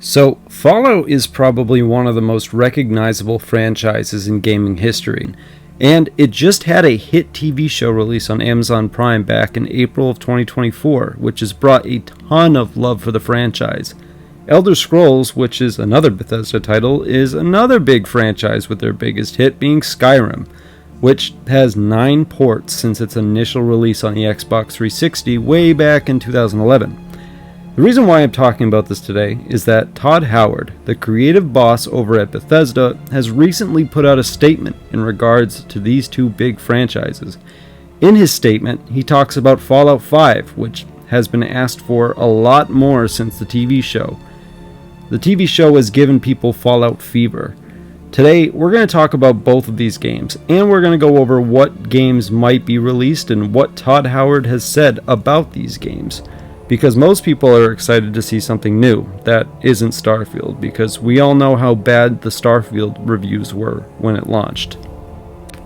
So, Fallout is probably one of the most recognizable franchises in gaming history, and it just had a hit TV show release on Amazon Prime back in April of 2024, which has brought a ton of love for the franchise. Elder Scrolls, which is another Bethesda title, is another big franchise with their biggest hit being Skyrim, which has 9 ports since its initial release on the Xbox 360 way back in 2011. The reason why I'm talking about this today is that Todd Howard, the creative boss over at Bethesda, has recently put out a statement in regards to these two big franchises. In his statement, he talks about Fallout 5, which has been asked for a lot more since the TV show. The TV show has given people Fallout fever. Today, we're going to talk about both of these games, and we're going to go over what games might be released and what Todd Howard has said about these games. Because most people are excited to see something new that isn't Starfield, because we all know how bad the Starfield reviews were when it launched.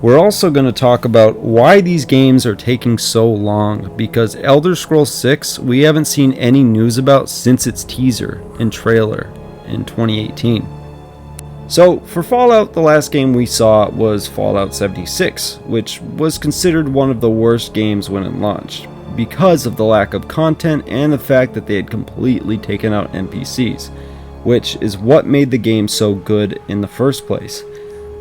We're also going to talk about why these games are taking so long, because Elder Scrolls 6 we haven't seen any news about since its teaser and trailer in 2018. So, for Fallout, the last game we saw was Fallout 76, which was considered one of the worst games when it launched, because of the lack of content and the fact that they had completely taken out NPCs, which is what made the game so good in the first place.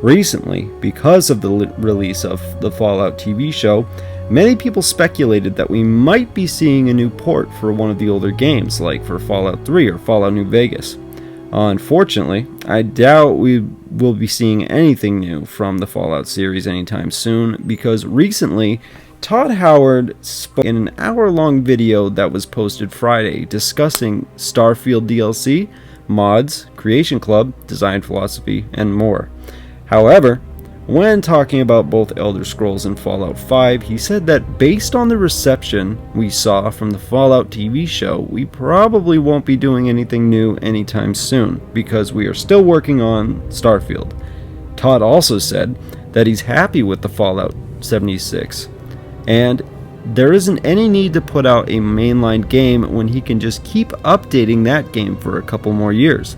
Recently, because of the release of the Fallout TV show, many people speculated that we might be seeing a new port for one of the older games, like for Fallout 3 or Fallout New Vegas. Unfortunately, I doubt we will be seeing anything new from the Fallout series anytime soon, because recently, Todd Howard spoke in an hour-long video that was posted Friday discussing Starfield DLC, mods, Creation Club, design philosophy, and more. However, when talking about both Elder Scrolls and Fallout 5, he said that based on the reception we saw from the Fallout TV show, we probably won't be doing anything new anytime soon, because we are still working on Starfield. Todd also said that he's happy with the Fallout 76, and there isn't any need to put out a mainline game when he can just keep updating that game for a couple more years.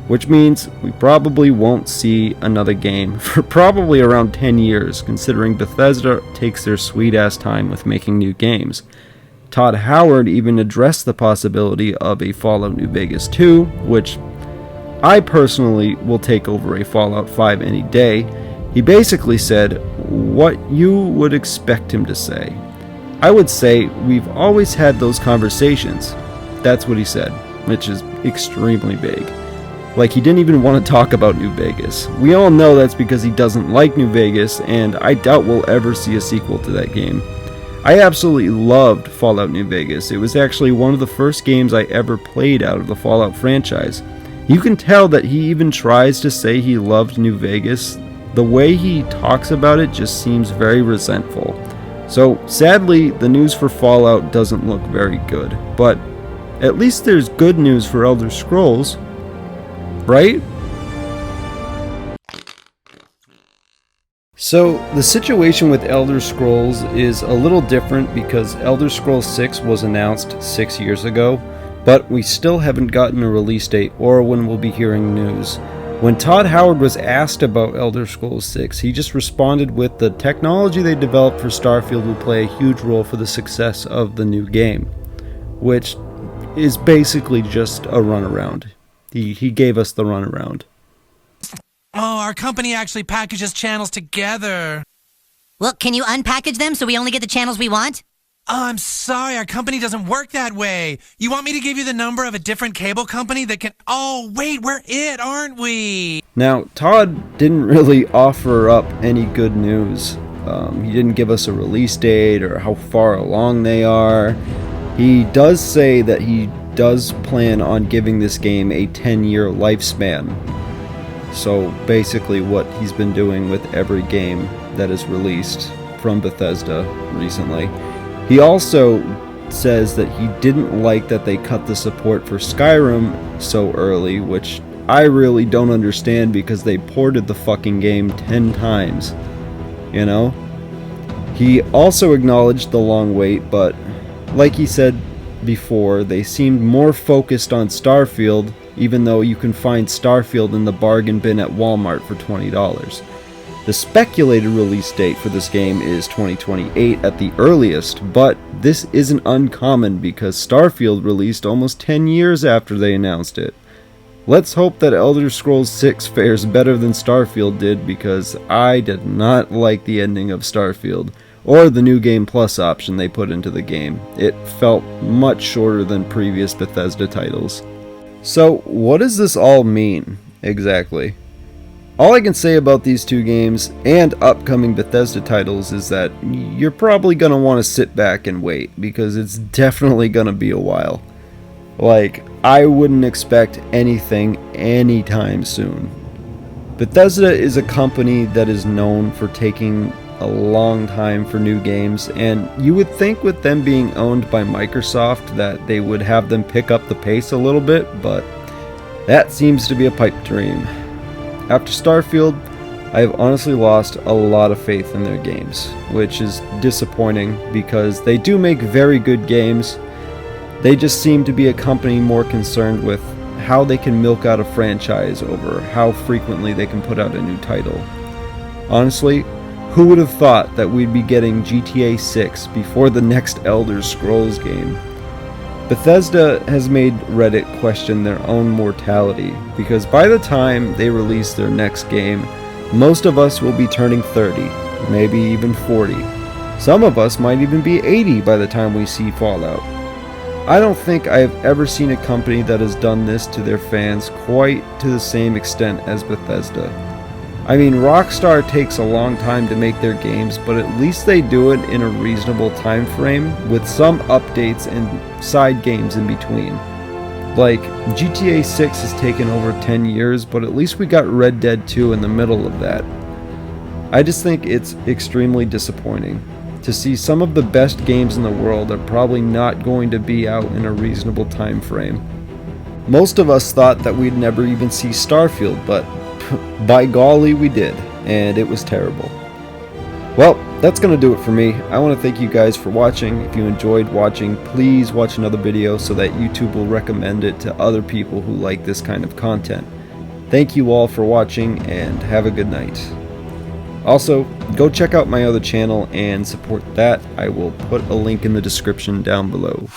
Which means we probably won't see another game for probably around 10 years, considering Bethesda takes their sweet ass time with making new games. Todd Howard even addressed the possibility of a Fallout New Vegas 2, which I personally will take over a Fallout 5 any day. He basically said what you would expect him to say. I would say we've always had those conversations. That's what he said, which is extremely vague. Like, he didn't even want to talk about New Vegas. We all know that's because he doesn't like New Vegas, and I doubt we'll ever see a sequel to that game. I absolutely loved Fallout New Vegas. It was actually one of the first games I ever played out of the Fallout franchise. You can tell that he even tries to say he loved New Vegas. The way he talks about it just seems very resentful. So, sadly, the news for Fallout doesn't look very good. But at least there's good news for Elder Scrolls, right? So, the situation with Elder Scrolls is a little different because Elder Scrolls 6 was announced 6 years ago, but we still haven't gotten a release date or when we'll be hearing news. When Todd Howard was asked about Elder Scrolls 6, he just responded with the technology they developed for Starfield will play a huge role for the success of the new game, which is basically just a runaround. He gave us the runaround. Oh, our company actually packages channels together. Well, can you unpackage them so we only get the channels we want? Oh, I'm sorry, our company doesn't work that way. You want me to give you the number of a different cable company that can... Oh, wait, we're it, aren't we? Now, Todd didn't really offer up any good news. He didn't give us a release date or how far along they are. He does say that he does plan on giving this game a 10-year lifespan. So basically what he's been doing with every game that is released from Bethesda recently. He also says that he didn't like that they cut the support for Skyrim so early, which I really don't understand because they ported the fucking game 10 times, you know? He also acknowledged the long wait, but like he said before, they seemed more focused on Starfield even though you can find Starfield in the bargain bin at Walmart for $20. The speculated release date for this game is 2028 at the earliest, but this isn't uncommon because Starfield released almost 10 years after they announced it. Let's hope that Elder Scrolls 6 fares better than Starfield did, because I did not like the ending of Starfield, or the New Game Plus option they put into the game. It felt much shorter than previous Bethesda titles. So what does this all mean, exactly? All I can say about these two games and upcoming Bethesda titles is that you're probably going to want to sit back and wait, because it's definitely going to be a while. Like, I wouldn't expect anything anytime soon. Bethesda is a company that is known for taking a long time for new games, and you would think with them being owned by Microsoft that they would have them pick up the pace a little bit, but that seems to be a pipe dream. After Starfield, I have honestly lost a lot of faith in their games, which is disappointing because they do make very good games. They just seem to be a company more concerned with how they can milk out a franchise over how frequently they can put out a new title. Honestly, who would have thought that we'd be getting GTA 6 before the next Elder Scrolls game? Bethesda has made Reddit question their own mortality, because by the time they release their next game, most of us will be turning 30, maybe even 40. Some of us might even be 80 by the time we see Fallout. I don't think I have ever seen a company that has done this to their fans quite to the same extent as Bethesda. I mean, Rockstar takes a long time to make their games, but at least they do it in a reasonable time frame with some updates and side games in between. Like, GTA 6 has taken over 10 years, but at least we got Red Dead 2 in the middle of that. I just think it's extremely disappointing to see some of the best games in the world are probably not going to be out in a reasonable time frame. Most of us thought that we'd never even see Starfield, but by golly we did, and it was terrible. Well, that's going to do it for me. I want to thank you guys for watching. If you enjoyed watching, please watch another video so that YouTube will recommend it to other people who like this kind of content. Thank you all for watching, and have a good night. Also, go check out my other channel and support that. I will put a link in the description down below.